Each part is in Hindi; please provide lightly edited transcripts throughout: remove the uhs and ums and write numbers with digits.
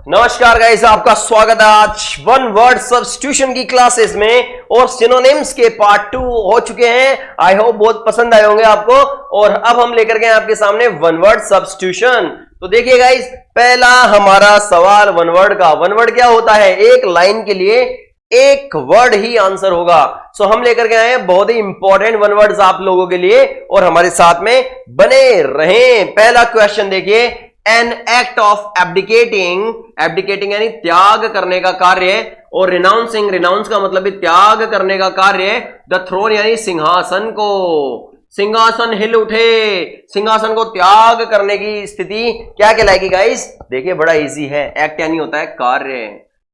नमस्कार गाइस, आपका स्वागत है आज वन वर्ड सब्स्टिट्यूशन की क्लासेस में और सिनोनिम्स के पार्ट 2 हो चुके हैं। आई होप बहुत पसंद आए होंगे आपको। और अब हम लेकर के आपके सामने वन वर्ड सब्स्टिट्यूशन। तो देखिए गाइस, पहला हमारा सवाल वन वर्ड का। वन वर्ड क्या होता है? एक लाइन के लिए एक वर्ड ही आंसर होगा। सो हम लेकर के आए हैं बहुत ही इंपॉर्टेंट वन वर्ड्स आप लोगों के लिए और हमारे साथ में बने रहें। पहला क्वेश्चन देखिए, एन एक्ट ऑफ एब्डिकेटिंग, एब्डिकेटिंग यानी त्याग करने का कार्य, और रिनाउंसिंग, रिनाउंस का मतलब भी त्याग करने का कार्य, द थ्रोन यानी सिंहासन को, सिंहासन हिल उठे, सिंहासन को त्याग करने की स्थिति क्या कहलाएगी गाइस? देखिए बड़ा इजी है, एक्ट यानी होता है कार्य,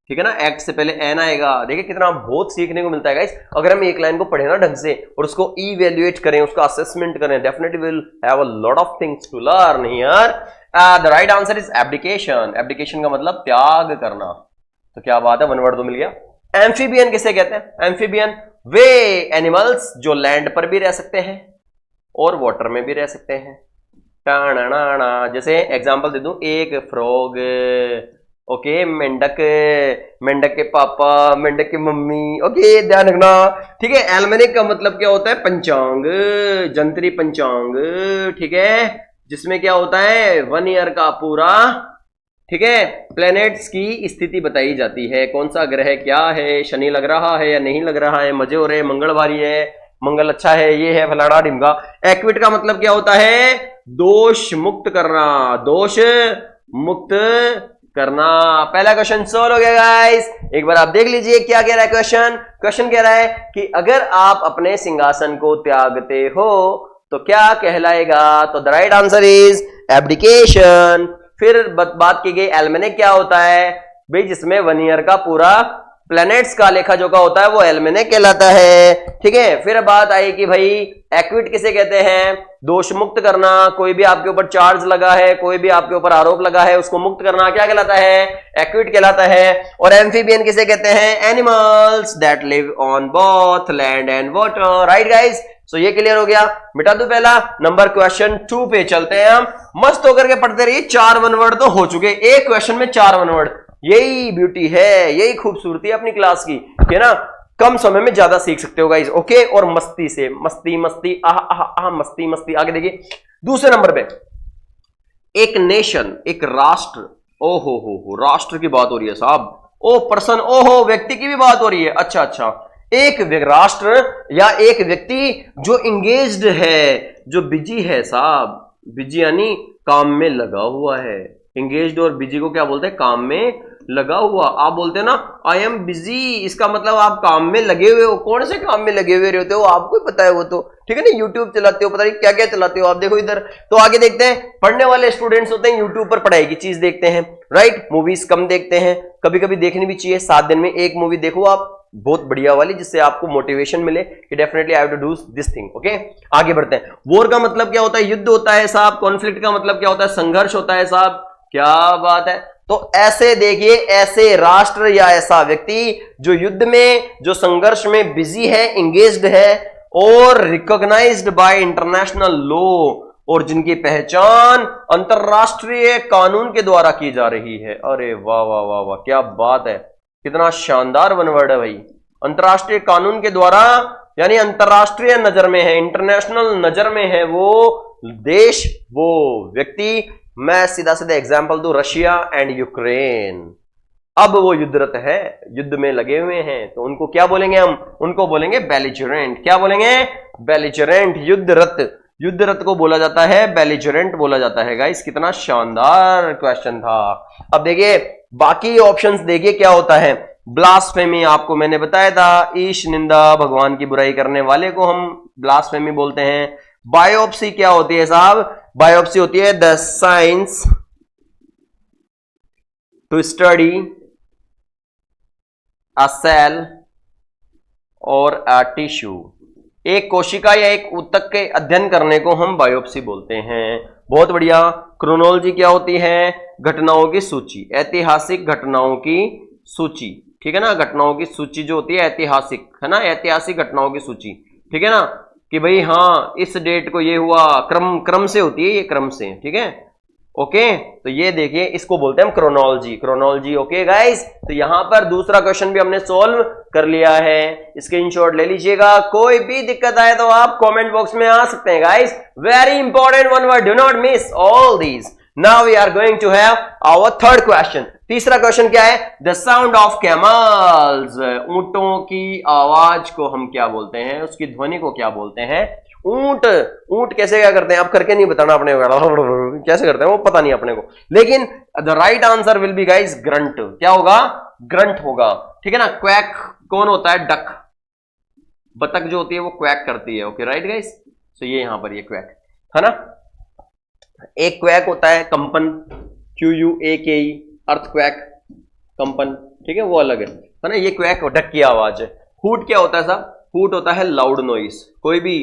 ठीक है ना। एक्ट से पहले एन आएगा। देखिए कितना बहुत सीखने को मिलता है गाइस अगर हम एक लाइन को पढ़े ना ढंग से और उसको इवैल्यूएट करें, उसका असेसमेंट करें। Definitely will have a lot of things to learn here. The right answer is abdication. Abdication का मतलब त्याग करना। तो क्या बात है, वन वर्ड तो मिल गया। एम्फीबियन किसे कहते हैं? एम्फीबियन वे एनिमल्स जो लैंड पर भी रह सकते हैं और वाटर में भी रह सकते हैं। जैसे एग्जांपल दे दूं, एक फ्रॉग, ओके, मेंढक, मेंढक के पापा, मेंढक की मम्मी, ओके, ध्यान रखना, ठीक है। एल्मेनिक का मतलब क्या होता है? पंचांग, जंतरी पंचांग, ठीक है, जिसमें क्या होता है? 1 ईयर का पूरा, ठीक है, प्लैनेट्स की स्थिति बताई जाती है। कौन सा ग्रह क्या है, शनि लग रहा है या नहीं लग रहा है, मजे हो रहे, मंगल भारी है, मंगल अच्छा है, ये है फलाना ढिमका। एक्विट का मतलब क्या होता है? दोष मुक्त करना, दोष मुक्त करना। पहला क्वेश्चन सॉल्व हो गया गाइस। एक बार आप देख लीजिए क्या कह रहा है क्वेश्चन। क्वेश्चन कह रहा है कि अगर आप अपने सिंहासन को त्यागते हो तो क्या कहलाएगा? तो the right answer is abdication. फिर बात की गई एल्मेनिक क्या होता है भाई, जिसमें 1 ईयर का पूरा प्लैनेट्स का लेखा जोखा होता है, वो एल्मेनिक कहलाता है, ठीक है। फिर बात आई कि भाई एक्विट किसे कहते हैं? दोष मुक्त करना, कोई भी आपके ऊपर चार्ज लगा है, कोई भी आपके ऊपर आरोप लगा है, उसको मुक्त करना क्या कहलाता है? एक्विट कहलाता है। और एम्फीबियन किसे कहते हैं? Animals that live on both land and water. Right guys, so ये क्लियर हो गया। मिटा दो पहला नंबर। क्वेश्चन 2 पे चलते हैं हम। मस्त होकर के पढ़ते रहिए। 4 वन वर्ड तो हो चुके, एक क्वेश्चन में 4 वन वर्ड। यही ब्यूटी है, यही खूबसूरती है अपनी क्लास की, है ना। कम समय में ज्यादा सीख सकते हो गाइस, ओके। और मस्ती से, मस्ती मस्ती, आह आह आह, मस्ती मस्ती। आगे देखिए दूसरे नंबर पे, एक नेशन, एक राष्ट्र, हो राष्ट्र की बात हो रही है साहब। ओ पर्सन, ओहो व्यक्ति की भी बात हो रही है। अच्छा अच्छा, एक राष्ट्र या एक व्यक्ति जो इंगेज्ड है, जो बिजी है साहब। बिजी यानी काम में लगा हुआ है। इंगेज्ड और बिजी को क्या बोलते हैं? काम में लगा हुआ। आप बोलते हैं ना आई एम बिजी, इसका मतलब आप काम में लगे हुए हो। कौन से काम में लगे हुए रहते हो आपको ही पता है वो तो, ठीक है ना। यूट्यूब चलाते हो, पता नहीं क्या क्या चलाते हो आप, देखो इधर। तो आगे देखते हैं, पढ़ने वाले स्टूडेंट्स होते हैं यूट्यूब पर पढ़ाई की चीज देखते हैं, राइट। मूवीज कम देखते हैं, कभी कभी देखनी भी चाहिए। 7 दिन में एक मूवी देखो आप, बहुत बढ़िया वाली, जिससे आपको मोटिवेशन मिले कि definitely I have to do this thing, okay. आगे बढ़ते हैं। वॉर का मतलब क्या होता है? युद्ध होता है साहब। कॉन्फ्लिक्ट का मतलब क्या होता है? संघर्ष होता है साहब। क्या बात है। तो ऐसे देखिए, ऐसे राष्ट्र या ऐसा व्यक्ति जो युद्ध में, जो संघर्ष में बिजी है, इंगेज्ड है और रिकॉग्नाइज्ड बाय इंटरनेशनल लॉ, और जिनकी पहचान अंतरराष्ट्रीय कानून के द्वारा की जा रही है। अरे वाह वाह वाह वाह, क्या बात है, कितना शानदार वन वर्ड है भाई। अंतरराष्ट्रीय कानून के द्वारा यानी अंतरराष्ट्रीय नजर में है, इंटरनेशनल नजर में है वो देश, वो व्यक्ति। मैं सीधा सीधा एग्जांपल दूं, रशिया एंड यूक्रेन। अब वो युद्धरत है, युद्ध में लगे हुए हैं, तो उनको क्या बोलेंगे हम? उनको बोलेंगे बेलिजरेंट। क्या बोलेंगे? बेलिजरेंट। युद्धरत, युद्धरत को बोला जाता है बेलिजरेंट बोला जाता है गाइस। कितना शानदार क्वेश्चन था। अब देखिए बाकी ऑप्शंस देखिए क्या होता है। ब्लास्फेमी आपको मैंने बताया था, ईश निंदा, भगवान की बुराई करने वाले को हम ब्लास्फेमी बोलते हैं। बायोप्सी क्या होती है साहब? बायोप्सी होती है the science to study a cell और अ टिश्यू। एक कोशिका या एक ऊतक के अध्ययन करने को हम बायोप्सी बोलते हैं। बहुत बढ़िया। क्रोनोलॉजी क्या होती है? घटनाओं की सूची, ऐतिहासिक घटनाओं की सूची, ठीक है ना। घटनाओं की सूची जो होती है ऐतिहासिक, है ना, ऐतिहासिक घटनाओं की सूची, ठीक है ना, कि भाई हाँ इस डेट को ये हुआ, क्रम से होती है ये, क्रम से, ठीक है। ओके तो ये देखिए इसको बोलते हैं हम क्रोनोलॉजी, क्रोनोलॉजी। ओके गाइस, तो यहां पर दूसरा क्वेश्चन भी हमने सोल्व कर लिया है, स्क्रीनशॉट ले लीजिएगा। कोई भी दिक्कत आए तो आप कमेंट बॉक्स में आ सकते हैं guys. Very important one word, do not miss all these. Now we are going to have our third question. तीसरा क्वेश्चन क्या है? द साउंड ऑफ कैमल्स, ऊंटों की आवाज को हम क्या बोलते हैं, उसकी ध्वनि को क्या बोलते हैं? ऊंट, ऊंट कैसे क्या करते हैं आप करके नहीं बताना अपने को, कैसे करते हैं वो पता नहीं अपने को, लेकिन the right answer will be guys grunt. क्या होगा? ग्रंट होगा, ठीक है ना। क्वैक कौन होता है? डक, बतख जो होती है वो क्वैक करती है। ओके राइट गाइस, तो ये यहां पर ये क्वैक है ना। एक क्वैक होता है कंपन, QUAKE, अर्थक्वैक, कंपन, ठीक है, वो अलग है ना। ये क्वैक डक की आवाज है। हूट क्या होता है साहब? हूट होता है लाउड नॉइज, कोई भी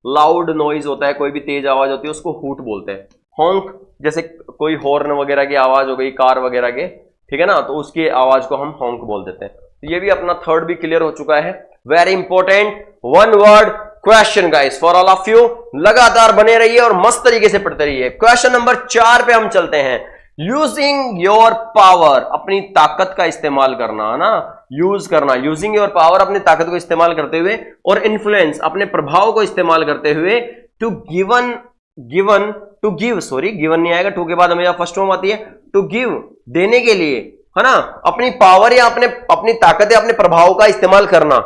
लाउड नॉइज होता है, कोई भी तेज आवाज होती है उसको हूट बोलते हैं। हॉन्क जैसे कोई हॉर्न वगैरह की आवाज हो गई कार वगैरह के, ठीक है ना, तो उसकी आवाज को हम हॉन्क बोल देते हैं। तो ये भी अपना थर्ड भी क्लियर हो चुका है। Very important one word question guys for all of you. लगातार बने रहिए और मस्त तरीके से पढ़ते रहिए। क्वेश्चन नंबर 4 पे हम चलते हैं। यूजिंग योर पावर, अपनी ताकत का इस्तेमाल करना है ना, यूज करना, यूजिंग योर पावर, अपनी ताकत को इस्तेमाल करते हुए, और इन्फ्लुएंस, अपने प्रभाव को इस्तेमाल करते हुए, to given to give, sorry given नहीं आएगा, टू के बाद हमें फर्स्ट फॉर्म आती है, टू गिव, देने के लिए, है ना। अपनी पावर या अपनी ताकत या अपने प्रभाव का इस्तेमाल करना,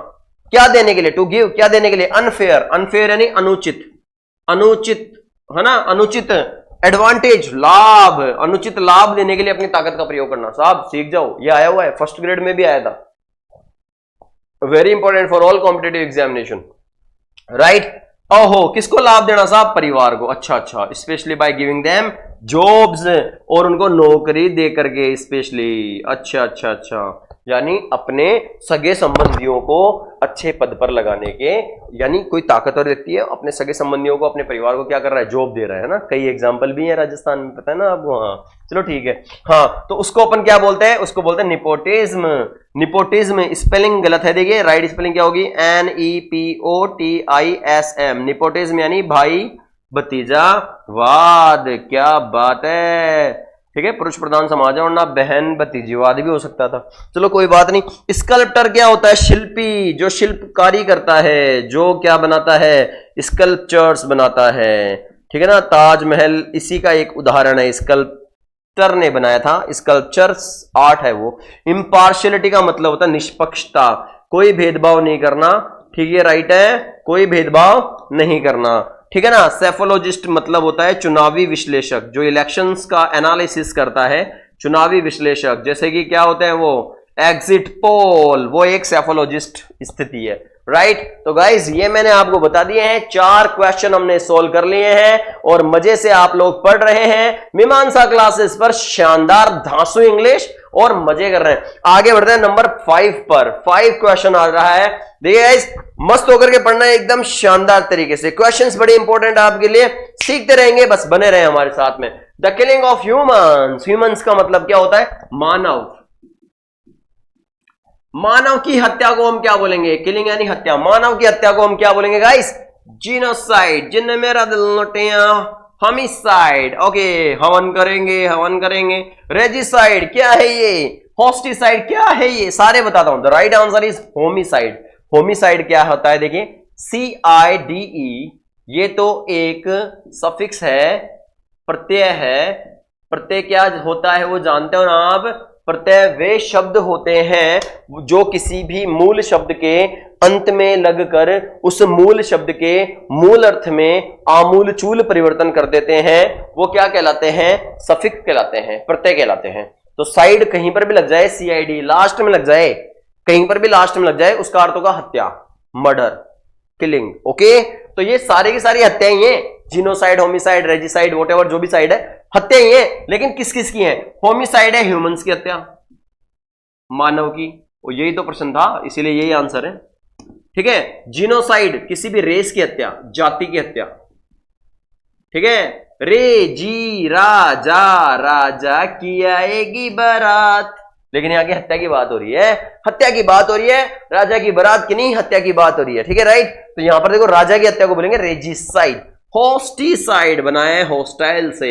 क्या देने के लिए? टू गिव, क्या देने के लिए? अनफेयर, अनफेयर यानी अनुचित, अनुचित है ना, अनुचित एडवांटेज, लाभ, अनुचित लाभ देने के लिए अपनी ताकत का प्रयोग करना। साहब सीख जाओ, ये आया हुआ है, फर्स्ट ग्रेड में भी आया था। Very important for all competitive examination, right. ओहो, किसको लाभ देना साहब? परिवार को। अच्छा अच्छा, specially by giving them jobs, और उनको नौकरी दे करके स्पेशली। अच्छा अच्छा अच्छा, यानी अपने सगे संबंधियों को अच्छे पद पर लगाने के, यानी कोई ताकतवर व्यक्ति है अपने सगे संबंधियों को, अपने परिवार को क्या कर रहा है? जॉब दे रहा है ना। कई एग्जांपल भी है राजस्थान में, पता है ना आपको। हाँ चलो ठीक है, हाँ तो उसको अपन क्या बोलते हैं? उसको बोलते हैं निपोटिज्म। निपोटिज्म स्पेलिंग गलत है, देखिए राइट स्पेलिंग क्या होगी? NEPOTISM, निपोटिज्म यानी भाई भतीजा वाद। क्या बात है, ठीक है, पुरुष प्रधान समाज है, और ना बहन भतीजीवाद भी हो सकता था। चलो कोई बात नहीं। स्कल्प्टर क्या होता है? शिल्पी, जो शिल्पकारी करता है, जो क्या बनाता है? स्कल्पचर्स बनाता है, ठीक है ना। ताजमहल इसी का एक उदाहरण है, स्कल्प्टर ने बनाया था। स्कल्पचर्स आर्ट है वो। इम्पार्शियलिटी का मतलब होता है निष्पक्षता, कोई भेदभाव नहीं करना, ठीक है राइट है, कोई भेदभाव नहीं करना, ठीक है ना। सेफोलॉजिस्ट मतलब होता है चुनावी विश्लेषक, जो इलेक्शंस का एनालिसिस करता है, चुनावी विश्लेषक। जैसे कि क्या होते हैं वो? एग्जिट पोल, वो एक सेफोलॉजिस्ट स्थिति है, राइट। तो गाइज ये मैंने आपको बता दिए हैं, 4 क्वेश्चन हमने सोल्व कर लिए हैं और मजे से आप लोग पढ़ रहे हैं मीमांसा क्लासेस पर। शानदार धांसू इंग्लिश और मजे कर रहे हैं। आगे बढ़ते हैं नंबर 5 पर। 5 क्वेश्चन आ रहा है, देखिए गाइस मस्त होकर के पढ़ना है एकदम शानदार तरीके से। क्वेश्चंस बड़े इंपॉर्टेंट है आपके लिए, सीखते रहेंगे, बस बने रहे हमारे साथ में। The killing of humans, humans का मतलब क्या होता है? मानव। मानव की हत्या को हम क्या बोलेंगे? किलिंग यानी हत्या। मानव की हत्या को हम क्या बोलेंगे गाइस? जीनोसाइड। जिनने मेरा दिल लुटिया, होमिसाइड। ओके, हवन करेंगे, हवन करेंगे। रेजिसाइड क्या है ये? होस्टिसाइड क्या है ये? सारे बताता हूं। The right answer is homicide. Homicide क्या होता है? देखिए CIDE, ये तो एक सफिक्स है, प्रत्यय है। प्रत्यय क्या होता है वो जानते हो ना आप? प्रत्यय वे शब्द होते हैं जो किसी भी मूल शब्द के अंत में लगकर उस मूल शब्द के मूल अर्थ में आमूलचूल परिवर्तन कर देते हैं। वो क्या कहलाते हैं? सफिक्स कहलाते हैं, प्रत्यय कहलाते हैं। तो साइड कहीं पर भी लग जाए, CID लास्ट में लग जाए, कहीं पर भी लास्ट में लग जाए, उसका अर्थ होगा हत्या, मर्डर, किलिंग। ओके, तो ये सारी की सारी हत्याएं हैं। जीनोसाइड, होमिसाइड, रेजिसाइड, व्हाटएवर जो भी साइड है, हत्या ही है। लेकिन किस किस की है? होमिसाइड है ह्यूमंस की हत्या, मानव की। और यही तो प्रश्न था, इसीलिए यही आंसर है, ठीक है। जीनोसाइड किसी भी रेस की हत्या, जाति की हत्या, ठीक है। रे जी राजा, राजा की आएगी बारात, लेकिन यहां की हत्या की बात हो रही है, हत्या की बात हो रही है, राजा की बारात की नहीं, हत्या की बात हो रही है, ठीक है राइट। तो यहां पर देखो राजा की हत्या को बोलेंगे रेजिसाइड। होस्टिसाइड बनाए हॉस्टाइल से,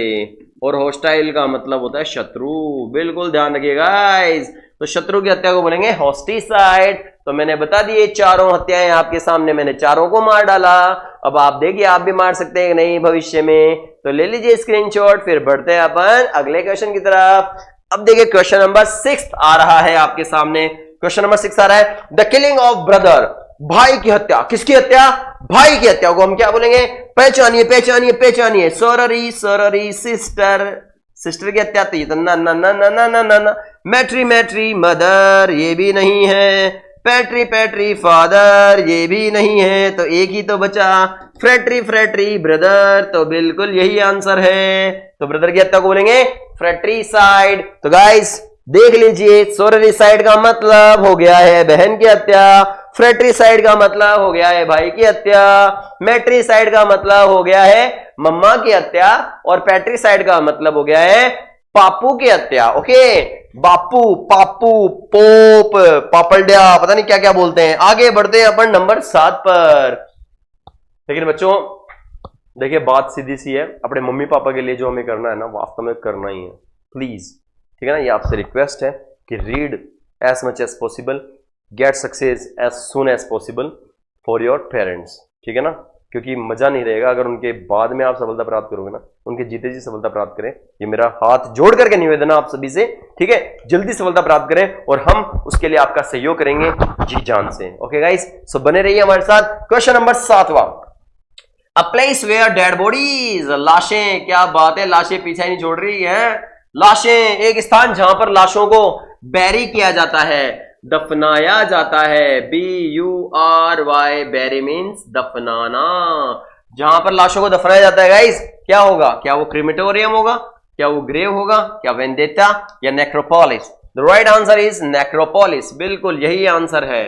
और हॉस्टाइल का मतलब होता है शत्रु। बिल्कुल ध्यान रखिएगा गाइस। तो शत्रु की हत्या को बोलेंगे हॉस्टिसाइड। तो मैंने बता दिए चारों हत्याएं आपके सामने, मैंने चारों को मार डाला। अब आप देखिए आप भी मार सकते हैं कि नहीं भविष्य में। तो ले लीजिए स्क्रीनशॉट, फिर बढ़ते हैं अपन अगले क्वेश्चन की तरफ। अब देखिए क्वेश्चन नंबर 6 आ रहा है आपके सामने। क्वेश्चन नंबर 6 आ रहा है, द किलिंग ऑफ ब्रदर, भाई की हत्या। किसकी हत्या? भाई की हत्या को हम क्या बोलेंगे? पहचानिए पहचानिए पहचानिए। सोररी सोररी सिस्टर, सिस्टर की हत्या तो ये तो ना ना ना ना ना ना ना ना। मैट्री मैट्री मदर, ये भी नहीं है। पैट्री पैट्री फादर, ये भी नहीं है। तो एक ही तो बचा, फ्रेट्री फ्रेट्री ब्रदर। तो बिल्कुल यही आंसर है। तो ब्रदर की हत्या को बोलेंगे फ्रेट्रीसाइड। तो गाइस देख लीजिए, सोररीसाइड का मतलब हो गया है बहन की हत्या, फ्रेट्रीसाइड का मतलब हो गया है भाई की हत्या, मैट्रीसाइड का मतलब हो गया है मम्मा की हत्या, और पैट्रीसाइड का मतलब हो गया है पापू की हत्या। ओके, बापू, पापू, पोप, पापड़िया, पता नहीं क्या क्या बोलते हैं। आगे बढ़ते हैं अपन नंबर 7 पर। लेकिन बच्चों देखिए बात सीधी सी है, अपने मम्मी पापा के लिए जो हमें करना है ना वास्तव में करना ही है। प्लीज, ठीक है ना, ये आपसे रिक्वेस्ट है कि read as much as possible, get success as soon as possible for your parents. ठीक है ना, क्योंकि मजा नहीं रहेगा अगर उनके बाद में आप सफलता प्राप्त करोगे ना, उनके जीते जी सफलता प्राप्त करें। ये मेरा हाथ जोड़ करके निवेदन है आप सभी से, ठीक है, जल्दी सफलता प्राप्त करें और हम उसके लिए आपका सहयोग करेंगे जी जान से। ओके गाइस, सो बने रहिए हमारे साथ। क्वेश्चन नंबर 7वां, a place where dead bodies, लाशें, क्या बात है, लाशें पीछे नहीं छोड़ रही है। लाशें, एक स्थान जहां पर लाशों को बैरी किया जाता है, दफनाया जाता है। BURY, बैरी मीन्स दफनाना। जहां पर लाशों को दफनाया जाता है गाइस, क्या होगा? क्या वो क्रीमेटोरियम होगा, क्या वो ग्रेव होगा, क्या वेंडेटा या necropolis? The right answer is necropolis. बिल्कुल यही आंसर है,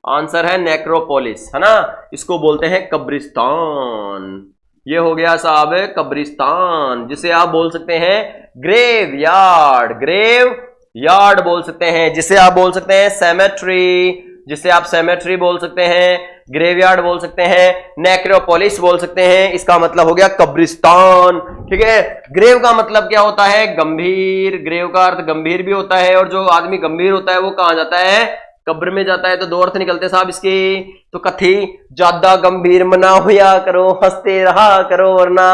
आंसर है नेक्रोपोलिस, है ना। इसको बोलते हैं कब्रिस्तान। ये हो गया साहब कब्रिस्तान, जिसे आप बोल सकते हैं ग्रेव यार्ड, ग्रेव यार्ड बोल सकते हैं, जिसे आप बोल सकते हैं सेमेट्री, जिसे आप सेमेट्री बोल सकते हैं, ग्रेवयार्ड बोल सकते हैं, नेक्रोपोलिस बोल सकते हैं। इसका मतलब हो गया कब्रिस्तान। ठीक है, ग्रेव का मतलब क्या होता है? गंभीर। ग्रेव का अर्थ गंभीर भी होता है, और जो आदमी गंभीर होता है वो कहां जाता है? कब्र में जाता है। तो दो अर्थ निकलते साहब इसके। तो कथी, ज्यादा गंभीर मना हुआ करो, हंसते रहा करो वरना,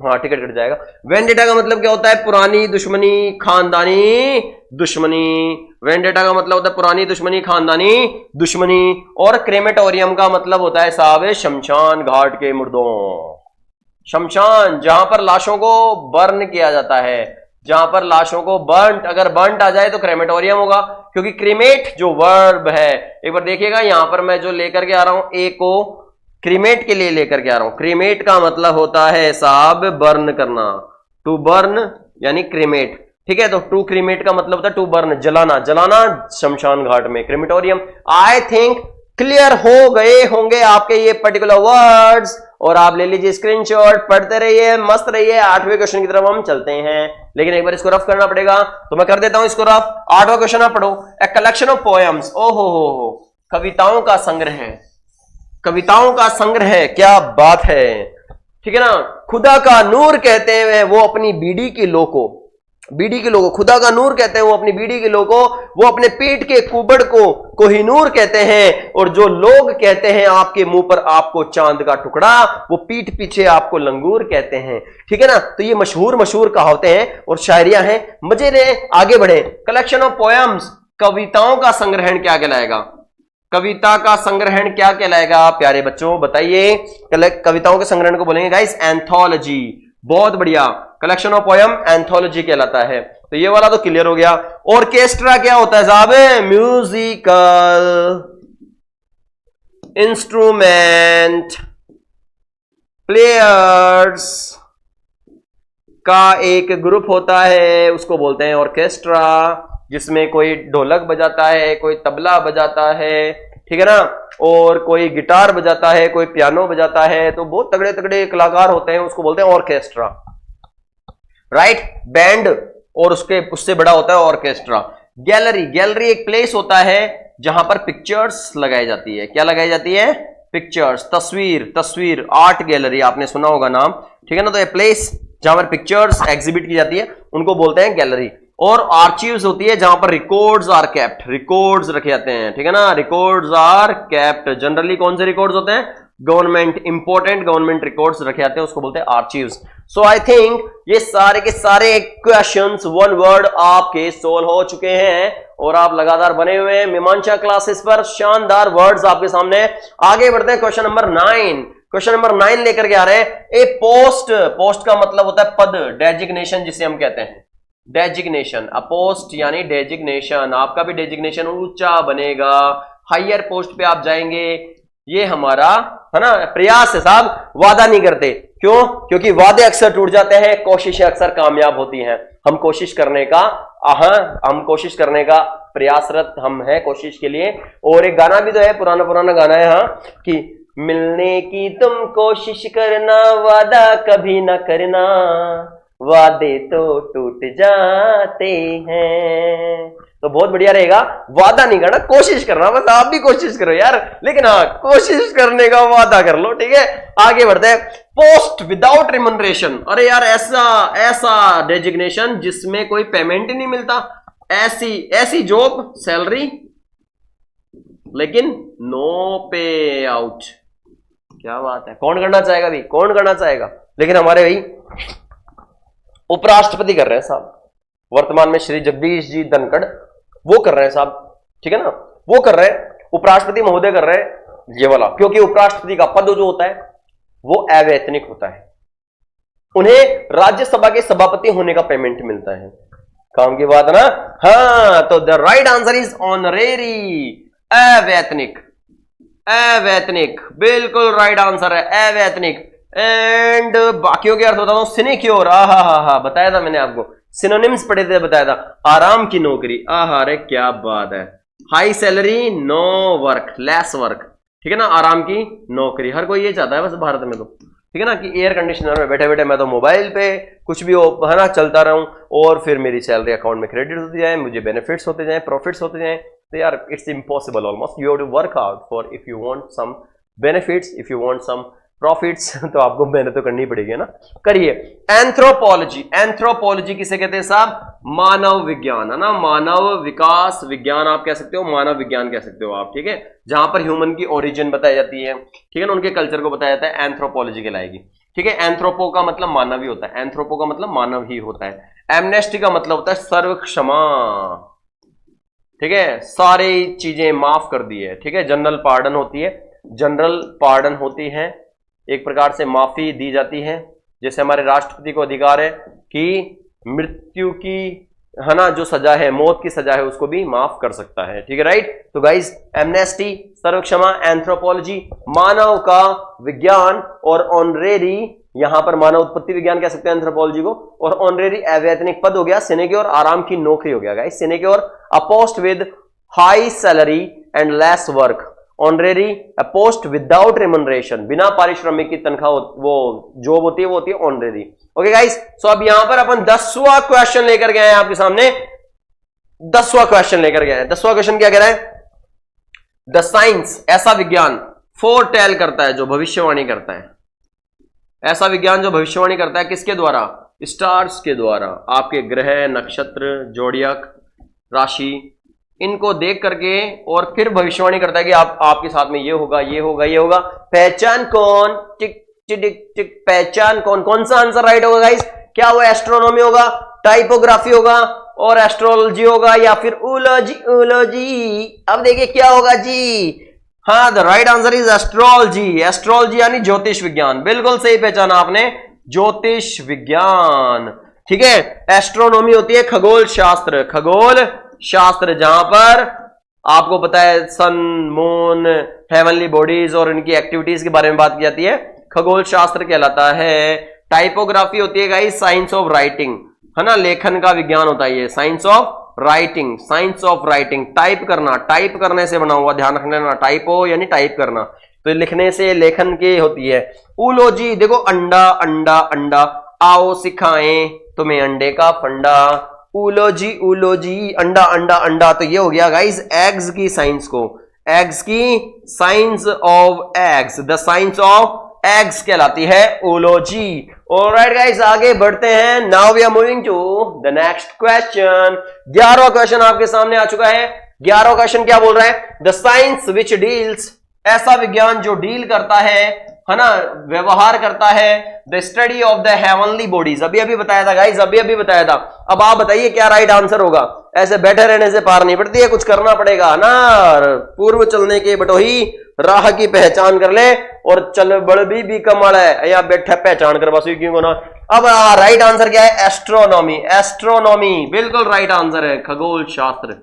हाँ टिकट कट जाएगा। वेंडेटा का मतलब क्या होता है? पुरानी दुश्मनी, खानदानी दुश्मनी। वेंडेटा का मतलब होता है पुरानी दुश्मनी, खानदानी दुश्मनी। और क्रेमेटोरियम का मतलब होता है साहब शमशान घाट के मुर्दों। शमशान, जहां पर लाशों को बर्न किया जाता है, जहां पर लाशों को बर्न, अगर बर्न आ जाए तो क्रेमेटोरियम होगा, क्योंकि क्रीमेट जो वर्ब है, एक बार देखिएगा यहां पर मैं जो लेकर के आ रहा हूं, ए को क्रीमेट के लिए लेकर के आ रहा हूं। क्रीमेट का मतलब होता है साहब बर्न करना, टू बर्न यानी क्रीमेट। ठीक है, तो टू क्रीमेट का मतलब होता है टू बर्न, जलाना, जलाना शमशान घाट में, क्रीमेटोरियम। आई थिंक क्लियर हो गए होंगे आपके ये पर्टिकुलर वर्ड्स, और आप ले लीजिए स्क्रीनशॉट, पढ़ते रहिए, मस्त रहिए। 8वें क्वेश्चन की तरफ हम चलते हैं, लेकिन एक बार इसको रफ करना पड़ेगा, तो मैं कर देता हूं इसको रफ। 8वां क्वेश्चन आप पढ़ो, ए कलेक्शन ऑफ पोएम्स, ओहो हो, कविताओं का संग्रह, कविताओं का संग्रह, क्या बात है। ठीक है ना, खुदा का नूर कहते हैं वो अपनी बीड़ी की लो को, बीड़ी की लो को खुदा का नूर कहते हैं वो अपनी बीड़ी की लो को, वो अपने पीठ के कुबड़ को कोहिनूर कहते हैं, और जो लोग कहते हैं आपके मुंह पर आपको चांद का टुकड़ा, वो पीठ पीछे आपको लंगूर कहते हैं। ठीक है ना, तो ये मशहूर मशहूर कहावतें हैं और शायरियां हैं, मजे रहे, आगे बढ़े। कलेक्शन ऑफ पोएम्स, कविताओं का संग्रहण क्या कहलाएगा? कविता का संग्रहण क्या कहलाएगा प्यारे बच्चों, बताइए। कविताओं के संग्रहण को बोलेंगे गाइस एंथोलॉजी। बहुत बढ़िया, कलेक्शन ऑफ पोएम एंथोलॉजी कहलाता है। तो ये वाला तो क्लियर हो गया। ऑर्केस्ट्रा क्या होता है साहब? म्यूजिकल इंस्ट्रूमेंट प्लेयर्स का एक ग्रुप होता है, उसको बोलते हैं ऑर्केस्ट्रा, जिसमें कोई ढोलक बजाता है, कोई तबला बजाता है, ठीक है ना, और कोई गिटार बजाता है, कोई पियानो बजाता है। तो बहुत तगड़े तगड़े कलाकार होते हैं, उसको बोलते हैं ऑर्केस्ट्रा, राइट। बैंड, और उससे बड़ा होता है ऑर्केस्ट्रा। गैलरी, गैलरी एक प्लेस होता है जहां पर पिक्चर्स लगाई जाती है। क्या लगाई जाती है? पिक्चर्स, तस्वीर, तस्वीर, आर्ट गैलरी, आपने सुना होगा नाम, ठीक है ना। तो ए प्लेस जहां पर पिक्चर्स एग्जिबिट की जाती है उनको बोलते हैं गैलरी। और आर्चीव्स होती है जहां पर रिकॉर्ड्स आर केप्ट, रिकॉर्ड्स रखे जाते हैं, ठीक है ना, रिकॉर्ड्स आर केप्ट। जनरली कौन से रिकॉर्ड्स होते हैं? गवर्नमेंट, इंपॉर्टेंट गवर्नमेंट रिकॉर्ड्स रखे जाते हैं, उसको बोलते हैं आर्चीव्स। सो आई थिंक ये सारे के सारे क्वेश्चंस वन वर्ड आपके सोल्व हो चुके हैं और आप लगातार बने हुए हैं मीमांसा क्लासेस पर। शानदार वर्ड्स आपके सामने। आगे बढ़ते हैं क्वेश्चन नंबर 9। क्वेश्चन नंबर 9 लेकर के आ रहे हैं। ए पोस्ट, पोस्ट का मतलब होता है पद, डेजिग्नेशन जिसे हम कहते हैं, डेजिग्नेशन। अ पोस्ट यानी डेजिग्नेशन, आपका भी डेजिग्नेशन ऊंचा बनेगा, हायर पोस्ट पे आप जाएंगे, ये हमारा है ना प्रयास है साहब, वादा नहीं करते। क्यों? क्योंकि वादे अक्सर टूट जाते हैं, कोशिशें अक्सर कामयाब होती हैं। हम कोशिश करने का हम कोशिश करने का प्रयासरत हम है कोशिश के लिए। और एक गाना भी तो है, पुराना पुराना गाना है हाँ, कि मिलने की तुम कोशिश करना, वादा कभी ना करना, वादे तो टूट जाते हैं। तो बहुत बढ़िया रहेगा, वादा नहीं करना, कोशिश करना, बस आप भी कोशिश करो यार, लेकिन हाँ कोशिश करने का वादा कर लो, ठीक है। आगे बढ़ते हैं। पोस्ट विदाउट रिम्यूनरेशन, अरे यार ऐसा डेजिग्नेशन जिसमें कोई पेमेंट ही नहीं मिलता, ऐसी जॉब, सैलरी लेकिन नो पे आउट। क्या बात है, कौन करना चाहेगा भाई, कौन करना चाहेगा? लेकिन हमारे भाई उपराष्ट्रपति कर रहे हैं साहब, वर्तमान में श्री जगदीश जी धनखड़ वो कर रहे हैं साहब, ठीक है ना, वो कर रहे हैं, उपराष्ट्रपति महोदय कर रहे हैं ये वाला। क्योंकि उपराष्ट्रपति का पद जो होता है वो अवैतनिक होता है, उन्हें राज्यसभा के सभापति होने का पेमेंट मिलता है। काम की बात ना, हाँ, तो the right answer is honorary, अवैतनिक, अवैतनिक बिल्कुल राइट आंसर है, अवैतनिक। एंड बाकियों के अर्थ बताता हूं, सिनेक्योर, हा बताया था मैंने आपको, सिनोनिम्स पढ़े थे, बताया था। आराम की नौकरी, अरे क्या बात है। High salary, no work, less work, ठीक है ना, आराम की नौकरी, हर कोई ये चाहता है बस भारत में तो, ठीक है ना, कि एयर कंडीशनर में बैठे बैठे मैं तो मोबाइल पे कुछ भी हो है ना चलता रहूं और फिर मेरी सैलरी अकाउंट में क्रेडिट होती जाए, मुझे बेनिफिट्स होते जाए, प्रॉफिट्स होते जाए। तो यार it's impossible almost, you have to work out for, if you want some benefits, if you want some profits, तो आपको मेहनत तो करनी पड़ेगी ना, करिए। एंथ्रोपोलॉजी, एंथ्रोपोलॉजी किसे कहते हैं साहब? मानव विज्ञान, है ना, मानव विकास विज्ञान आप कह सकते हो, मानव विज्ञान कह सकते हो आप, ठीक है, जहां पर ह्यूमन की ओरिजिन बताई जाती है, ठीक है ना, उनके कल्चर को बताया जाता है, एंथ्रोपोलॉजी कहलाएगी, ठीक है। एंथ्रोपो का मतलब मानव ही होता है, एंथ्रोपो का मतलब मानव ही होता है। एमनेस्टी का मतलब होता है सर्व क्षमा, ठीक है, सारी चीजें माफ कर दी है, ठीक है। जनरल पार्डन होती है, जनरल पार्डन होती है, एक प्रकार से माफी दी जाती है, जैसे हमारे राष्ट्रपति को अधिकार है कि मृत्यु की, है ना, जो सजा है, मौत की सजा है, उसको भी माफ कर सकता है, ठीक है, राइट। तो गाइस एमनेस्टी, सर्वक्षमा, एंथ्रोपोलॉजी, मानव का विज्ञान, और ऑनरेरी, यहां पर मानव उत्पत्ति विज्ञान कह सकते हैं एंथ्रोपोलॉजी को, और ऑनरेरी अवैतनिक पद हो गया, सिनेक्योर आराम की नौकरी हो गया guys, sinecure a post with high salary and lace work, honorary a post without remuneration, बिना पारिश्रमिक की तनख्वाह वो जॉब होती है, वो होती है ऑनरेरी। ओके गाइस, सो अब यहां पर अपन 10वां क्वेश्चन लेकर गए हैं आपके सामने, 10वां क्वेश्चन लेकर गए हैं। 10वां क्वेश्चन क्या कह रहा है? द साइंस, ऐसा विज्ञान, फोरटेल करता है, जो भविष्यवाणी करता है, ऐसा विज्ञान जो भविष्यवाणी करता है, किसके द्वारा? स्टार्स के द्वारा, आपके ग्रह, नक्षत्र, जोडियक, राशि, इनको देख करके और फिर भविष्यवाणी करता है कि आपके साथ में ये होगा, ये होगा, ये होगा। पहचान कौन? टिक टिक टिक, पहचान कौन? कौन सा आंसर राइट होगा गाइस? क्या वो एस्ट्रोनॉमी होगा, टाइपोग्राफी होगा और एस्ट्रोलॉजी होगा, या फिर उलॉजी? उलॉजी, अब देखिए क्या होगा जी। हाँ, the right answer is astrology, astrology यानी ज्योतिष विज्ञान, बिल्कुल सही पहचाना आपने, ज्योतिष विज्ञान, ठीक है। एस्ट्रोनॉमी होती है खगोल शास्त्र, खगोल शास्त्र, जहां पर आपको पता है सन, मून, हेवनली बॉडीज और इनकी एक्टिविटीज के बारे में बात की जाती है, खगोल शास्त्र कहलाता है। टाइपोग्राफी होती है गाइस साइंस ऑफ राइटिंग, है ना, लेखन का विज्ञान होता है ये, science of writing, science of writing, type करना, टाइप करने से बना हुआ, ध्यान रखना, टाइपो यानी टाइप करना, तो लिखने से, लेखन की होती है। उलॉजी, देखो अंडा अंडा अंडा, आओ सिखाएं तुम्हें अंडे का फंडा, उलॉजी उलॉजी, अंडा अंडा अंडा, तो ये हो गया गाइस एग्स की साइंस को, एग्स की science of eggs, the science of eggs कहलाती है ओलॉजी। ऑलराइट गाइस, आगे बढ़ते हैं। Now we are moving to the next question. 11वां क्वेश्चन आपके सामने आ चुका है। 11वां क्वेश्चन क्या बोल रहा है? द साइंस विच डील्स, ऐसा विज्ञान जो डील करता है ना, व्यवहार करता है, the study of the heavenly bodies. अभी अभी बताया था गाइस, अभी बताया था। अब आप बताइए क्या राइट आंसर होगा। ऐसे बैठे रहने से पार नहीं पड़ती है, कुछ करना पड़ेगा ना। पूर्व चलने के बटोही, राह की पहचान कर ले और चल बड़ भी कमल है, या बैठे पहचान कर बस क्यों ना। अब राइट आंसर क्या है? एस्ट्रोनॉमी। एस्ट्रोनॉमी बिल्कुल राइट आंसर है, खगोल शास्त्र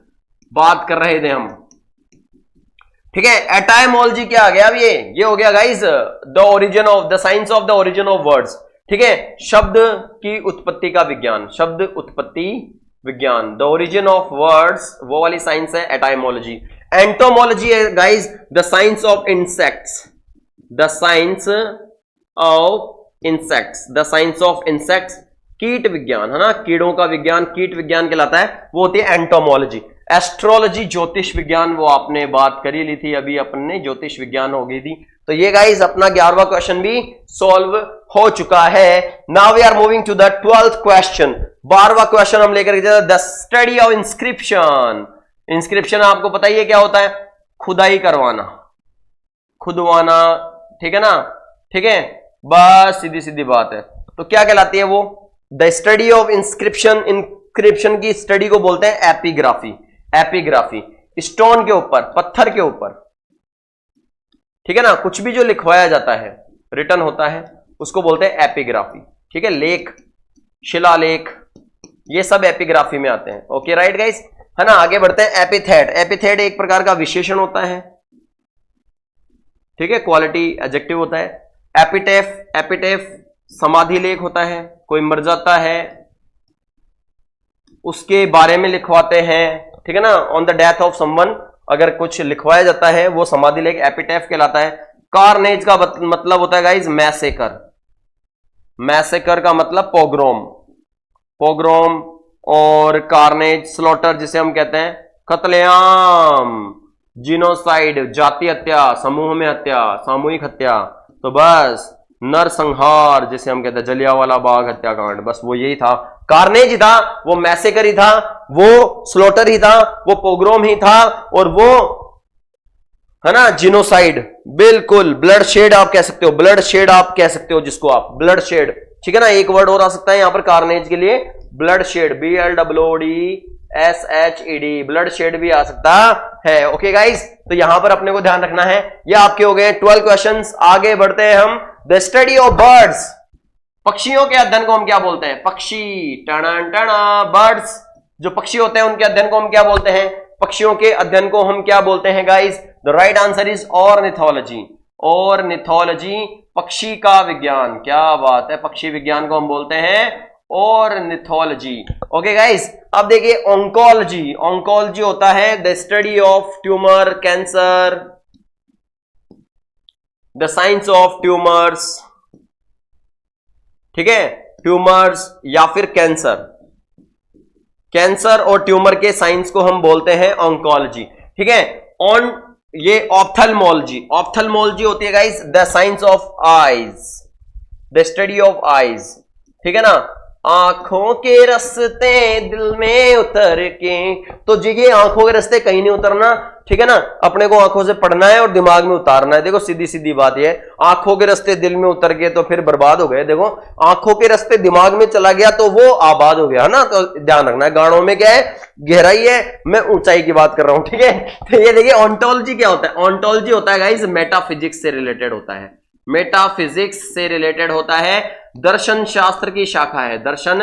बात कर रहे थे हम। ठीक है, एटाइमोलॉजी क्या आ गया? अब ये हो गया guys the origin of the science of the origin of words. ठीक है, शब्द की उत्पत्ति का विज्ञान, शब्द उत्पत्ति विज्ञान, द ओरिजिन ऑफ वर्ड्स, वो वाली साइंस है एटाइमोलॉजी। एंटोमोलॉजी है guys the science of insects, the science of insects, the science of insects, कीट विज्ञान है ना, कीड़ों का विज्ञान, कीट विज्ञान कहलाता है, वो होती है एंटोमोलॉजी। एस्ट्रोलॉजी ज्योतिष विज्ञान, वो आपने बात करी ली थी अभी, अपने ज्योतिष विज्ञान हो गई थी। तो ये गाइस अपना 11वां क्वेश्चन भी सॉल्व हो चुका है। Now we are moving to the 12th question. 12वां क्वेश्चन हम लेकर के the study of inscription. Inscription आपको पता ही है क्या होता है? खुदाई करवाना, खुदवाना, ठीक है ना। ठीक है, बस सीधी सीधी बात है। तो क्या कहलाती है वो? The study of inscription. Inscription की स्टडी को बोलते हैं एपिग्राफी। एपिग्राफी स्टोन के ऊपर, पत्थर के ऊपर, ठीक है ना, कुछ भी जो लिखवाया जाता है, रिटन होता है, उसको बोलते हैं एपिग्राफी। ठीक है, लेख, शिलालेख, ये सब एपिग्राफी में आते हैं। ओके राइट गाइस, है ना। आगे बढ़ते हैं। एपिथेट। एपिथेट एक प्रकार का विशेषण होता है, ठीक है, क्वालिटी एडजेक्टिव होता है। एपिटेफ, एपिटेफ समाधि लेख होता है, कोई मर जाता है उसके बारे में लिखवाते हैं, ठीक है ना, on the death of someone अगर कुछ लिखवाया जाता है वो समाधि लेख एपिटेफ कहलाता है। कार्नेज का मतलब होता है गाइज मैसेकर। मैसेकर का मतलब पोग्रोम, पोग्रोम, और कार्नेज स्लॉटर जिसे हम कहते हैं कत्लेआम, जिनोसाइड जाति हत्या, समूह में हत्या, सामूहिक हत्या। तो बस नरसंहार जिसे हम कहते हैं जलियांवाला बाग हत्याकांड, बस वो यही था। कार्नेज ही था, वो मैसेकर ही था, वो स्लॉटर ही था, वो पोग्रोम ही था, और वो है ना जिनोसाइड। बिल्कुल, ब्लड शेड आप कह सकते हो, ब्लड शेड आप कह सकते हो जिसको आप, ब्लड शेड, ठीक है ना। एक वर्ड और आ सकता है यहां पर कार्नेज के लिए, blood shed, BLOODSHED, blood shed भी आ सकता है। ओके गाइस, तो यहां पर अपने को ध्यान रखना है। ये आपके हो गए 12 क्वेश्चंस। आगे बढ़ते हैं हम। The study of birds. पक्षियों के अध्ययन को हम क्या बोलते हैं? पक्षी, टणन टणा, बर्ड्स, जो पक्षी होते हैं उनके अध्ययन को हम क्या बोलते हैं? पक्षियों के अध्ययन को हम क्या बोलते हैं guys? The right answer is ornithology. Ornithology, पक्षी का विज्ञान। क्या बात है, पक्षी विज्ञान को हम बोलते हैं ऑर्निथोलॉजी। ओके गाइस, अब देखिए ऑन्कोलॉजी। ऑन्कोलॉजी होता है the study of tumour, cancer, the science of tumours, ठीक है, ट्यूमर्स या फिर कैंसर। कैंसर और ट्यूमर के साइंस को हम बोलते हैं ऑन्कोलॉजी। ठीक है, ऑन ये ऑप्थेल्मोलॉजी। ऑप्थेल्मोलॉजी होती है guys the science of eyes, the study of eyes, ठीक है ना। आंखों के रास्ते दिल में उतर के, तो ये आंखों के रास्ते कहीं नहीं उतरना, ठीक है ना। अपने को आंखों से पढ़ना है और दिमाग में उतारना है। देखो सीधी सीधी बात ये, आंखों के रास्ते दिल में उतर के तो फिर बर्बाद हो गए। देखो आंखों के रास्ते दिमाग में चला गया तो वो आबाद हो गया, है ना। तो ध्यान रखना है, गानों में क्या है? गहराई है, मैं ऊंचाई की बात कर रहा हूं, ठीक है। तो ये देखिए ऑन्टोलॉजी क्या होता है? ऑन्टोलॉजी होता है गाइस मेटाफिजिक्स से रिलेटेड होता है। मेटाफिजिक्स से रिलेटेड होता है, दर्शन शास्त्र की शाखा है। दर्शन,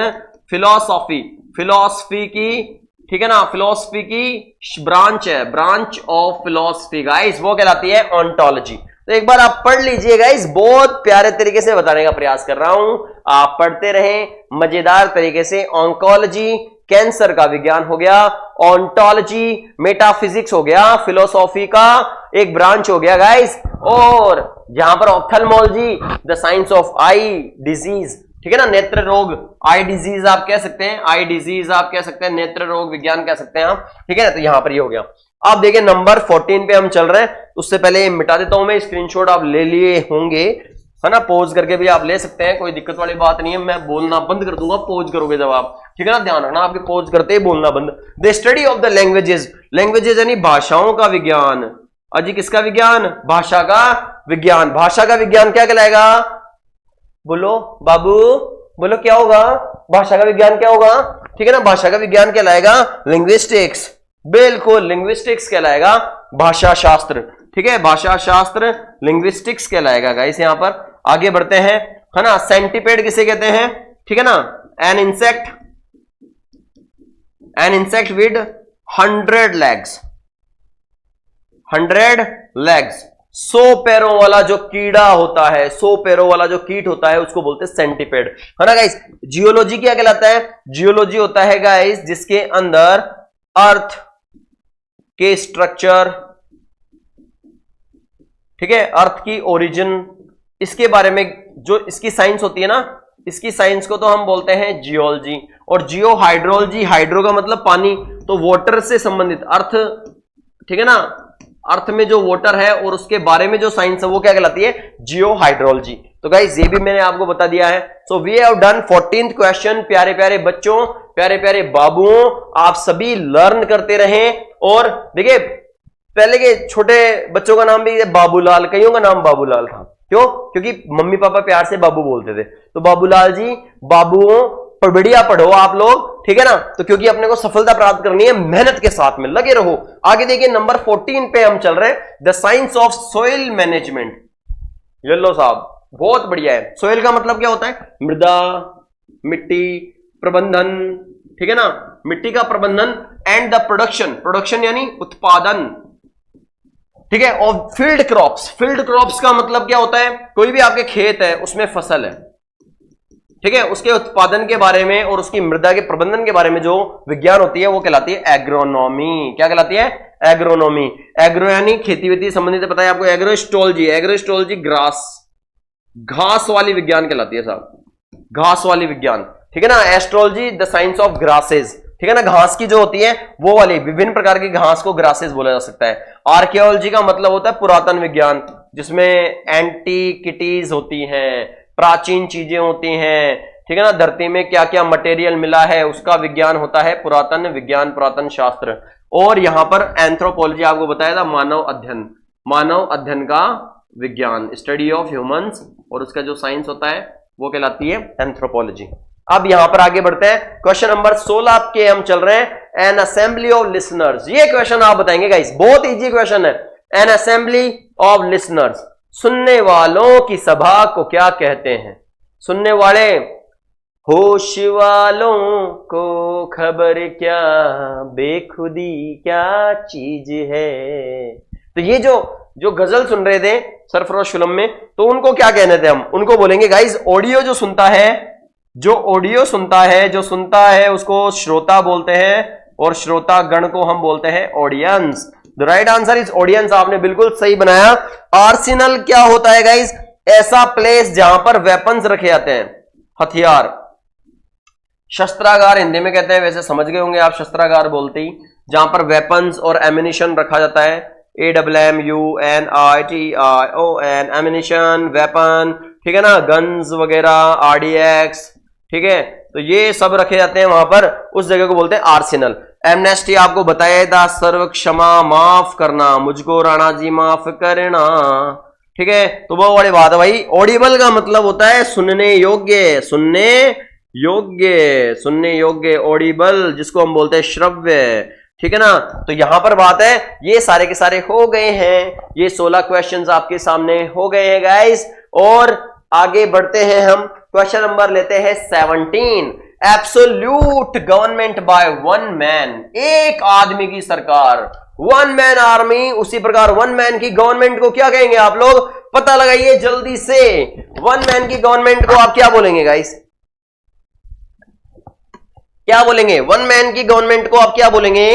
फिलॉसफी, फिलॉसफी की, ठीक है ना, फिलॉसफी की ब्रांच है, ब्रांच ऑफ फिलॉसफी गाइस, वो कहलाती है ऑन्टोलॉजी। तो एक बार आप पढ़ लीजिए गाइस, बहुत प्यारे तरीके से बताने का प्रयास कर रहा हूं, आप पढ़ते रहें मजेदार तरीके से। ऑन्कोलॉजी कैंसर का विज्ञान हो गया, ऑन्टोलॉजी मेटाफिजिक्स हो गया, फिलोसॉफी का एक ब्रांच हो गया गाइस, और जहां पर ophthalmology the science of eye disease, ठीक है ना, नेत्र रोग, आई डिजीज आप कह सकते हैं, आई डिजीज आप कह सकते हैं, नेत्र रोग विज्ञान कह सकते हैं आप, ठीक है ना। तो यहां पर ये हो गया। आप देखिए नंबर 14 पे हम चल रहे हैं, उससे पहले मिटा देता हूं मैं, स्क्रीनशॉट आप ले लिए होंगे, है ना, पोज करके भी आप ले सकते हैं, कोई दिक्कत वाली बात नहीं है। मैं बोलना बंद कर दूंगा, पोज करोगे जब आप, ठीक है ना, ध्यान रखना आपके पोज करते ही बोलना बंद। The study of the languages, languages यानी भाषाओं का विज्ञान। अजी किसका विज्ञान? भाषा का विज्ञान। भाषा का विज्ञान क्या कहलाएगा? बोलो बाबू, बोलो क्या होगा? भाषा का विज्ञान क्या होगा? ठीक है ना, भाषा का विज्ञान कहलाएगा लिंग्विस्टिक्स। बिल्कुल, लिंग्विस्टिक्स कहलाएगा भाषा शास्त्र। ठीक है, भाषा शास्त्र लिंग्विस्टिक्स कहलाएगा गाइस। यहां पर आगे बढ़ते हैं, है ना। सेंटीपेड किसे कहते हैं? ठीक है ना, an insect with 100 legs, 100 legs, 100 पैरों वाला जो कीड़ा होता है, 100 पैरों वाला जो कीट होता है उसको बोलते हैं सेंटीपेड, है ना गाइस। जियोलॉजी क्या कहलाता है? जियोलॉजी होता है गाइस जिसके अंदर अर्थ के स्ट्रक्चर, ठीक है, अर्थ की ओरिजिन, इसके बारे में जो इसकी साइंस होती है ना, इसकी साइंस को तो हम बोलते हैं जियोलॉजी। और जियो हाइड्रोलॉजी, हाइड्रो का मतलब पानी, तो वाटर से संबंधित अर्थ, ठीक है ना, अर्थ में जो वाटर है और उसके बारे में जो साइंस है वो क्या कहलाती है? जियो हाइड्रोलॉजी। तो गाइस ये भी मैंने आपको बता दिया है। So we have done 14th question. प्यारे प्यारे बच्चों, प्यारे प्यारे बाबुओं, आप सभी लर्न करते रहें। और देखिए पहले के छोटे बच्चों का नाम भी बाबूलाल, कईयों का नाम बाबूलाल था। क्यों? क्योंकि मम्मी पापा प्यार से बाबू बोलते थे। तो बाबूलाल जी, बाबुओं, बढ़िया पढ़ो आप लोग, ठीक है ना। तो क्योंकि अपने को सफलता प्राप्त करनी है, मेहनत के साथ में लगे रहो। आगे देखिए नंबर 14 पे हम चल रहे हैं, the science of soil management. ये लो साहब, बहुत बढ़िया है। सोइल का मतलब क्या होता है? मृदा, मिट्टी प्रबंधन, ठीक है ना, मिट्टी का प्रबंधन। एंड द प्रोडक्शन, प्रोडक्शन यानी उत्पादन, ठीक है। और फील्ड क्रॉप्स, फील्ड क्रॉप्स का मतलब क्या होता है? कोई भी आपके खेत है उसमें फसल है, ठीक है, उसके उत्पादन के बारे में और उसकी मृदा के प्रबंधन के बारे में जो विज्ञान होती है वो कहलाती है एग्रोनॉमी। क्या कहलाती है? एग्रोनॉमी। एग्रो यानी खेती वेती संबंधित पता है आपको। एग्रोस्टोलॉजी, एग्रोस्टोलॉजी ग्रास, घास वाली विज्ञान कहलाती है साहब, घास वाली विज्ञान, ठीक है ना। Astrology the science of grasses, ठीक है ना, घास की जो होती है वो वाली, विभिन्न प्रकार की घास को ग्रासेस बोला जा सकता है। आर्कियोलॉजी का मतलब होता है पुरातन विज्ञान, जिसमें एंटीकिटीज होती हैं, प्राचीन चीजें होती हैं, ठीक है ना, धरती में क्या क्या मटेरियल मिला है उसका विज्ञान होता है पुरातन विज्ञान, पुरातन शास्त्र। और यहां पर एंथ्रोपोलॉजी आपको बताया था, मानव अध्ययन, मानव अध्ययन का विज्ञान, स्टडी ऑफ ह्यूमंस, और उसका जो साइंस होता है वो कहलाती है एंथ्रोपोलॉजी। अब यहां पर आगे बढ़ते हैं, क्वेश्चन नंबर 16 के हम चल रहे हैं, एन असेंबली ऑफ लिसनर्स। ये क्वेश्चन आप बताएंगे गाइस, बहुत इजी क्वेश्चन है। एन असेंबली ऑफ लिसनर्स, सुनने वालों की सभा को क्या कहते हैं? सुनने वाले, होश वालों को खबर क्या, बेखुदी क्या चीज है। तो ये जो गजल सुन रहे थे सरफरोश फिल्म में, तो उनको क्या कहने थे हम? उनको बोलेंगे गाइस, ऑडियो जो सुनता है, जो ऑडियो सुनता है, जो सुनता है उसको श्रोता बोलते हैं, और श्रोता गण को हम बोलते हैं audience. The right answer is audience. आपने बिल्कुल सही बनाया। आर्सेनल क्या होता है गाइस? ऐसा प्लेस जहां पर वेपन्स रखे जाते हैं, हथियार। शस्त्रागार हिंदी में कहते हैं, वैसे समझ गए होंगे आप, शस्त्रागार बोलते ही जहां पर वेपन्स और एमिनिशन रखा जाता है। AMMUNITION, एमिनिशन, वेपन, ठीक है ना, गन्स वगैरह, RDX, ठीक है, तो ये सब रखे जाते हैं वहां पर, उस जगह को बोलते हैं आर्सेनल। एमनेस्टी आपको बताया था, सर्व क्षमा, माफ करना, मुझको राणा जी माफ करना, ठीक है। तो वो वाली बात है भाई। ऑडिबल का मतलब होता है सुनने योग्य, सुनने योग्य, सुनने योग्य, ऑडिबल जिसको हम बोलते हैं श्रव्य, ठीक है ना। तो यहां पर बात है, ये सारे के सारे हो गए हैं, ये 16 क्वेश्चंस आपके सामने हो गए हैं गाइस। और आगे बढ़ते हैं हम, क्वेश्चन नंबर लेते हैं 17। Absolute government by one man, एक आदमी की सरकार, वन मैन आर्मी। उसी प्रकार वन मैन की गवर्नमेंट को क्या कहेंगे आप लोग? पता लगाइए जल्दी से। वन मैन की गवर्नमेंट को आप क्या बोलेंगे गाइस? क्या बोलेंगे? वन मैन की गवर्नमेंट को आप क्या बोलेंगे?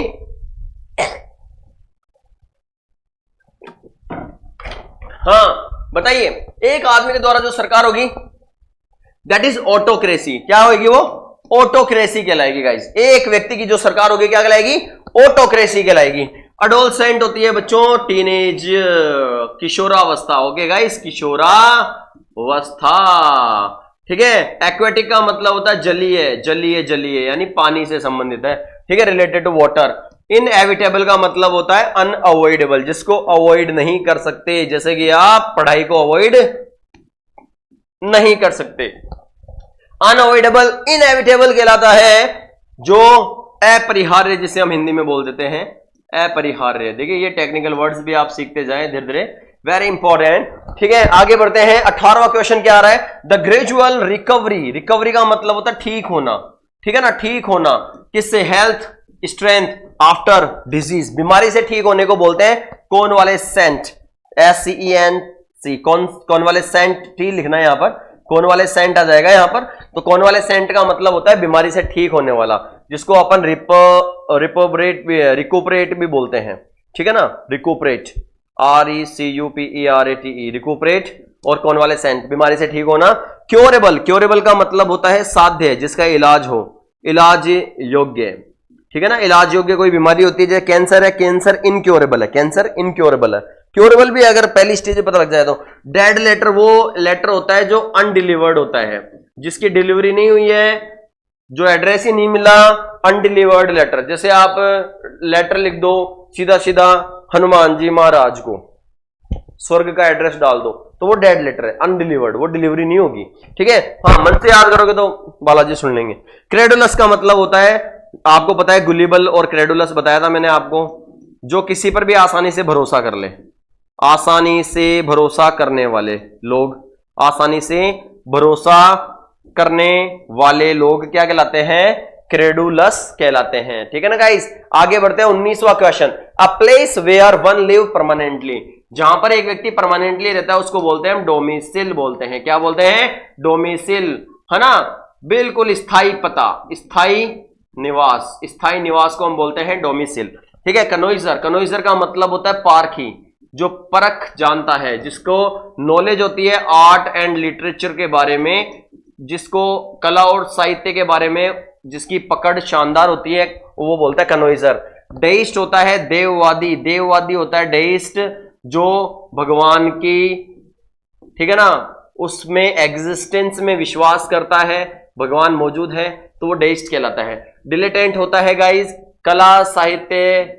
हाँ बताइए। एक आदमी के द्वारा जो सरकार होगी, दैट इज ऑटोक्रेसी। क्या होगी वो? ऑटोक्रेसी कहलाएगी गाइस। एक व्यक्ति की जो सरकार होगी क्या कहलाएगी? ऑटोक्रेसी कहलाएगी। अडोलसेंट होती है बच्चों, टीनेज, किशोरावस्था, ओके गाइस, किशोरावस्था, वस्था। ठीक है, एक्वेटिक का मतलब होता है जलीय, जलीय जलीय यानी पानी से संबंधित है। ठीक है, रिलेटेड टू वाटर। इनएविटेबल का मतलब होता है अनअवॉइडेबल, जिसको अवॉइड नहीं कर सकते, जैसे कि आप पढ़ाई को अवॉइड नहीं कर सकते। अनअवॉइडेबल इनएविटेबल कहलाता है जो अपरिहार्य, जिसे हम हिंदी में बोल देते हैं अपरिहार्य। देखिए ये टेक्निकल वर्ड्स भी आप सीखते जाएं धीरे धीरे, वेरी इंपॉर्टेंट। ठीक है, आगे बढ़ते हैं। 18वां क्वेश्चन क्या आ रहा है? The gradual recovery. रिकवरी का मतलब होता है ठीक होना। ठीक है ना, ठीक होना किससे? हेल्थ, स्ट्रेंथ आफ्टर डिजीज, बीमारी से ठीक होने को बोलते हैं कॉन्वालेसेंट, SCENT। कॉन्वालेसेंट टी लिखना है यहां पर, कॉन्वालेसेंट आ जाएगा यहां पर। तो कॉन्वालेसेंट का मतलब होता है बीमारी से ठीक होने वाला, जिसको अपन रिकूपरेट भी बोलते हैं। ठीक है ना, रिकूपरेट, RECUPERATE, रिकूपरेट और कॉन्वालेसेंट, बीमारी से ठीक होना। क्योरेबल, क्योरेबल का मतलब होता है साध्य, जिसका इलाज हो, इलाज योग्य। ठीक है ना, इलाज योग्य कोई बीमारी होती है, जैसे कैंसर है, कैंसर इनक्योरेबल है, कैंसर इनक्योरेबल है। क्योरेबल भी अगर पहली स्टेज पे पता लग जाए तो। डेड लेटर वो लेटर होता है जो अनडिलीवर्ड होता है, जिसकी डिलीवरी नहीं हुई है, जो एड्रेस ही नहीं मिला, अनडिलीवर्ड लेटर। जैसे आप लेटर लिख दो सीधा सीधा हनुमान जी महाराज को, स्वर्ग का एड्रेस डाल दो, तो वो डेड लेटर है, अनडिलीवर्ड, वो डिलीवरी नहीं होगी। ठीक है, हाँ मन से याद करोगे तो बालाजी सुन लेंगे। क्रेडुलस का मतलब होता है, आपको पता है गुलिबल और क्रेडुलस बताया था मैंने आपको, जो किसी पर भी आसानी से भरोसा कर ले, आसानी से भरोसा करने वाले लोग, आसानी से भरोसा करने वाले लोग क्या कहलाते हैं? क्रेडुलस कहलाते हैं। ठीक है ना गाइस, आगे बढ़ते हैं। 19वां question, a place where one live permanently, जहां पर एक व्यक्ति परमानेंटली रहता है उसको बोलते हैं हम डोमिसिल बोलते हैं। क्या बोलते हैं? डोमिसिल, है ना, बिल्कुल स्थायी पता, स्थायी निवास, स्थायी निवास को हम बोलते हैं डोमिसिल। ठीक है, कनोइजर, कनोइजर का मतलब होता है पारखी, जो परख जानता है, जिसको नॉलेज होती है आर्ट एंड लिटरेचर के बारे में, जिसको कला और साहित्य के बारे में जिसकी पकड़ शानदार होती है, वो बोलता है कनोइजर। डेइस्ट होता है देववादी, देववादी होता है डेइस्ट, जो भगवान की, ठीक है ना, उसमें एग्जिस्टेंस में विश्वास करता है, भगवान मौजूद है, तो वो डेइस्ट कहलाता है। डिलेटेंट होता है गाइज कला साहित्य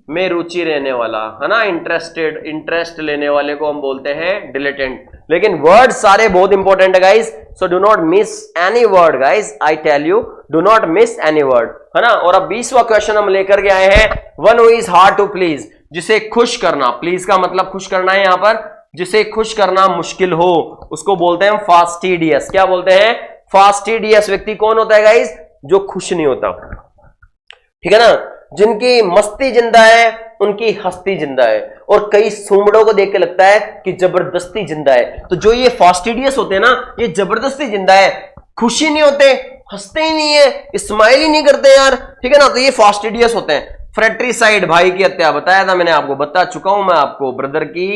में रुचि रहने वाला, है ना, इंटरेस्टेड, इंटरेस्ट लेने वाले को हम बोलते हैं डिलेटेंट। लेकिन वर्ड सारे बहुत इंपॉर्टेंट है guys, so do not miss any word guys, I tell you, do not miss any word, है ना। और अब 20वां क्वेश्चन हम लेकर के आए हैं, one who is hard to please, जिसे खुश करना, प्लीज का मतलब खुश करना है यहां पर, जिसे खुश करना मुश्किल हो उसको बोलते हैं फास्टिडियस। क्या बोलते हैं? फास्टिडियस व्यक्ति कौन होता है गाइज? जो खुश नहीं होता। ठीक है ना, जिनकी मस्ती जिंदा है उनकी हस्ती जिंदा है, और कई सूमड़ों को देख के लगता है कि जबरदस्ती जिंदा है। तो जो ये फास्टिडियस होते हैं ना, ये जबरदस्ती जिंदा है, खुशी नहीं होते, हंसते ही नहीं है, स्माइल ही नहीं करते यार। ठीक है ना, तो ये फास्टिडियस होते हैं। फ्रेट्रिसाइड, भाई की हत्या, बताया था मैंने आपको, बता चुका हूं मैं आपको, ब्रदर की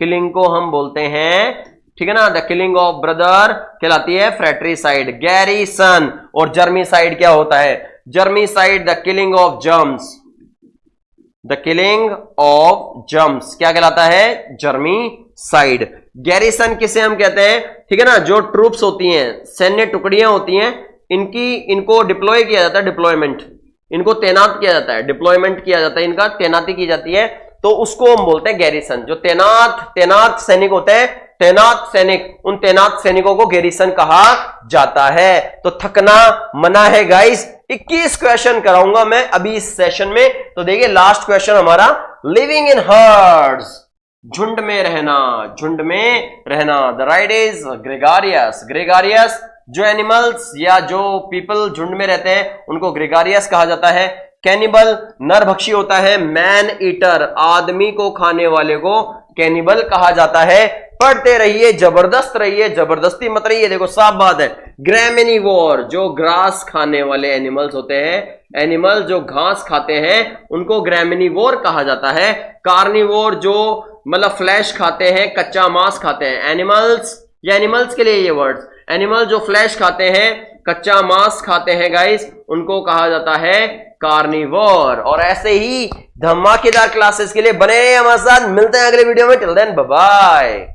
किलिंग को हम बोलते हैं, ठीक है ना, द किलिंग ऑफ ब्रदर कहलाती है फ्रेट्रिसाइड। गैरीसन और जर्मिसाइड क्या होता है? Germicide the killing of germs, the killing of germs क्या कहलाता है? जर्मिसाइड। गैरीसन किसे हम कहते हैं? ठीक है ना, जो ट्रूप्स होती हैं, सैन्य टुकड़ियां होती हैं, इनको डिप्लॉय किया जाता है, डिप्लॉयमेंट, इनको तैनात किया जाता है, डिप्लॉयमेंट किया जाता है, इनका तैनाती की जाती है, तो उसको हम बोलते हैं गैरीसन। जो तैनात सैनिक होते हैं, तैनात सैनिक, उन तैनात सैनिकों को गैरीसन कहा जाता है। तो थकना मना है गाइस। 21 क्वेश्चन कराऊंगा मैं अभी इस सेशन में। तो देखिए लास्ट क्वेश्चन हमारा, लिविंग इन हर्ड्स, झुंड में रहना, झुंड में रहना। The right is gregarious. Gregarious, जो एनिमल्स या जो पीपल झुंड में रहते हैं उनको ग्रेगारियस कहा जाता है। कैनिबल, नरभक्षी होता है। मैन ईटर, आदमी को खाने वाले को कैनिबल कहा जाता है। पढ़ते रहिए, जबरदस्त रहिए, जबरदस्ती मत रहिए, देखो साफ बात है। ग्रैमिनिवोर, जो ग्रास खाने वाले एनिमल्स होते हैं, एनिमल जो घास खाते हैं उनको ग्रैमिनिवोर कहा जाता है। कार्निवोर, जो मतलब फ्लैश खाते हैं, कच्चा मांस खाते हैं। एनिमल्स, या एनिमल्स के लिए ये वर्ड्स, एनिमल जो फ्लैश खाते हैं, कच्चा मांस खाते हैं गाइस, उनको कहा जाता है कार्निवोर। और ऐसे ही धमाकेदार क्लासेस के लिए बने रहिए हमारे साथ, मिलते हैं अगले वीडियो में। Till then bye bye.